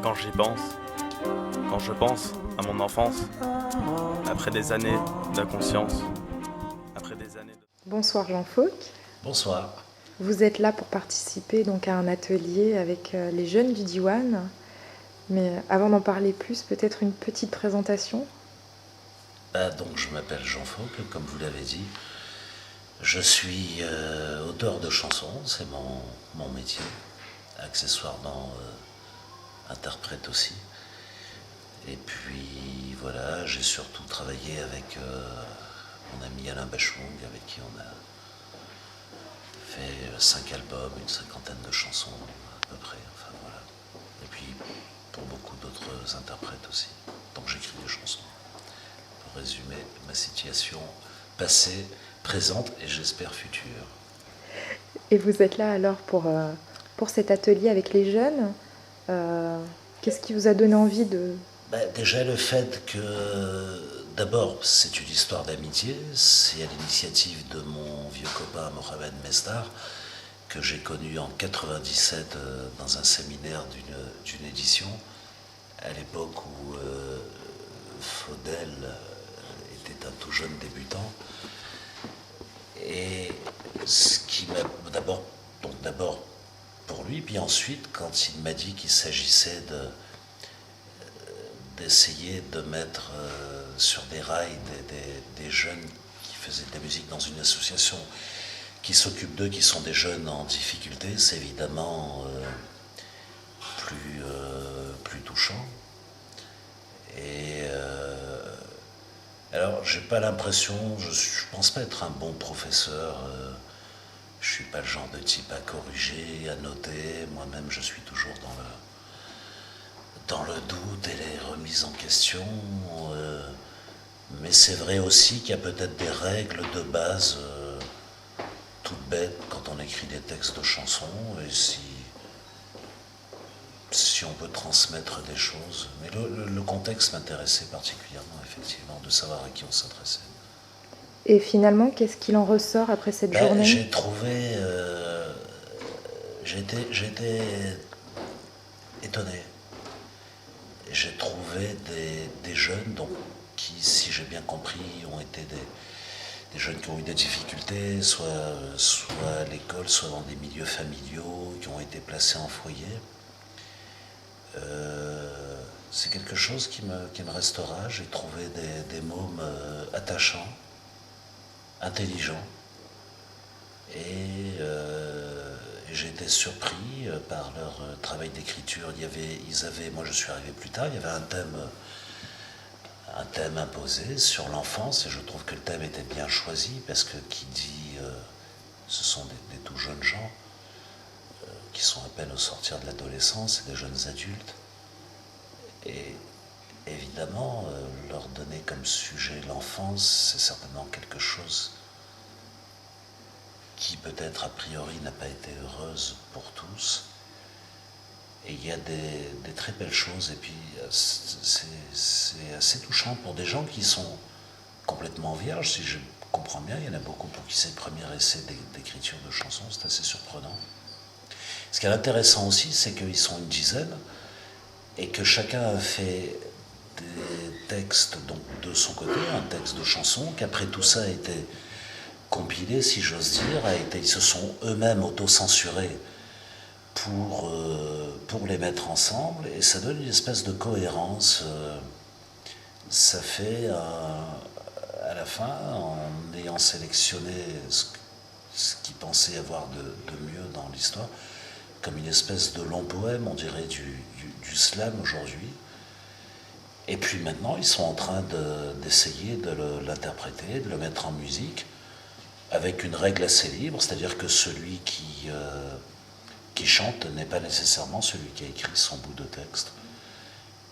Quand j'y pense, quand je pense à mon enfance, après des années d'inconscience, après des années de... Bonsoir Jean Fauque. Bonsoir. Vous êtes là pour participer donc à un atelier avec les jeunes du Diwan. Mais avant d'en parler plus, peut-être une petite présentation. Donc je m'appelle Jean Fauque, comme vous l'avez dit. Je suis auteur de chansons, c'est mon métier. Accessoirement interprète aussi. Et puis voilà, j'ai surtout travaillé avec mon ami Alain Bachung, avec qui on a fait 5 albums, une cinquantaine de chansons à peu près. Enfin voilà. Et puis pour beaucoup d'autres interprètes aussi. Donc j'écris des chansons. Pour résumer ma situation passée, présente et j'espère future. Et vous êtes là alors pour cet atelier avec les jeunes. Qu'est-ce qui vous a donné envie de... Déjà le fait que, d'abord, c'est une histoire d'amitié, c'est à l'initiative de mon vieux copain Mohamed Mesdar, que j'ai connu en 97 dans un séminaire d'une édition, à l'époque où Faudel était un tout jeune débutant. Et ce qui m'a d'abord pour lui, puis ensuite quand il m'a dit qu'il s'agissait d'essayer de mettre sur des rails des jeunes qui faisaient de la musique dans une association qui s'occupe d'eux, qui sont des jeunes en difficulté, c'est évidemment plus touchant. Et alors, j'ai pas l'impression, je pense pas être un bon professeur. Je suis pas le genre de type à corriger, à noter. Moi-même, je suis toujours dans le doute et les remises en question. Mais c'est vrai aussi qu'il y a peut-être des règles de base toutes bêtes quand on écrit des textes de chansons. Et si on peut transmettre des choses. Mais le contexte m'intéressait particulièrement, effectivement, de savoir à qui on s'adressait. Et finalement, qu'est-ce qu'il en ressort après cette journée? J'ai trouvé... j'ai été étonné. J'ai trouvé des jeunes donc, qui, si j'ai bien compris, ont été des jeunes qui ont eu des difficultés, soit à l'école, soit dans des milieux familiaux, qui ont été placés en foyer. C'est quelque chose qui me restera. J'ai trouvé des mômes attachants, intelligents, et j'ai été surpris par leur travail d'écriture. Moi je suis arrivé plus tard, il y avait un thème imposé sur l'enfance, et je trouve que le thème était bien choisi, parce que qui dit, ce sont des tout jeunes gens, qui sont à peine au sortir de l'adolescence, et des jeunes adultes. Et évidemment, leur donner comme sujet l'enfance, c'est certainement quelque chose qui peut-être a priori n'a pas été heureuse pour tous. Et il y a des très belles choses, et puis c'est assez touchant pour des gens qui sont complètement vierges. Si je comprends bien, il y en a beaucoup pour qui c'est le premier essai d'écriture de chansons, c'est assez surprenant. Ce qui est intéressant aussi, c'est qu'ils sont une dizaine, et que chacun a fait des textes donc, de son côté, un texte de chanson, qu'après tout ça a été compilé, si j'ose dire, ils se sont eux-mêmes auto-censurés pour les mettre ensemble, et ça donne une espèce de cohérence. Ça fait, à la fin, en ayant sélectionné ce qu'ils pensaient avoir de mieux dans l'histoire, comme une espèce de long poème, on dirait du slam aujourd'hui. Et puis maintenant, ils sont en train d'essayer de l'interpréter, de le mettre en musique, avec une règle assez libre, c'est-à-dire que celui qui chante n'est pas nécessairement celui qui a écrit son bout de texte.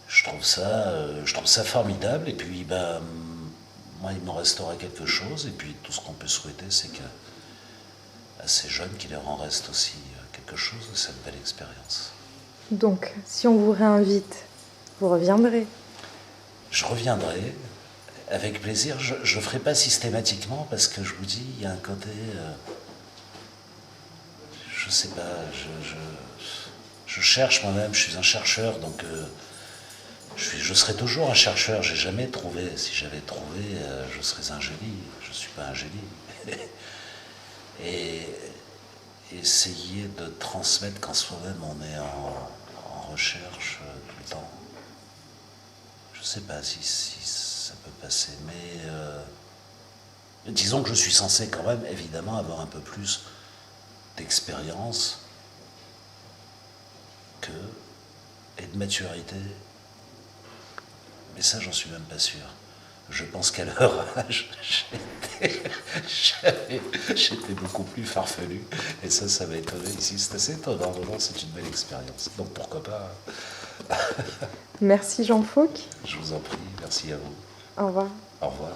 Je trouve ça formidable, et puis moi il m'en restera quelque chose, et puis tout ce qu'on peut souhaiter, c'est qu'à ces jeunes qu'il leur en reste aussi quelque chose de cette belle expérience. Donc, si on vous réinvite, vous reviendrez? Je reviendrai Avec plaisir. Je ne ferai pas systématiquement parce que je vous dis, il y a un côté... je sais pas, je cherche moi-même, je suis un chercheur, donc je serai toujours un chercheur. J'ai jamais trouvé. Si j'avais trouvé, je serais un génie. Je ne suis pas un génie. Et essayer de transmettre quand soi-même on est en recherche tout le temps. Je ne sais pas si ça peut passer, mais disons que je suis censé quand même évidemment avoir un peu plus d'expérience et de maturité. Mais ça, j'en suis même pas sûr. Je pense qu'à leur âge, j'étais beaucoup plus farfelu. Et ça m'a étonné ici. C'est assez étonnant, vraiment, c'est une belle expérience. Donc pourquoi pas. Merci Jean Fauque. Je vous en prie, merci à vous. Au revoir. Au revoir.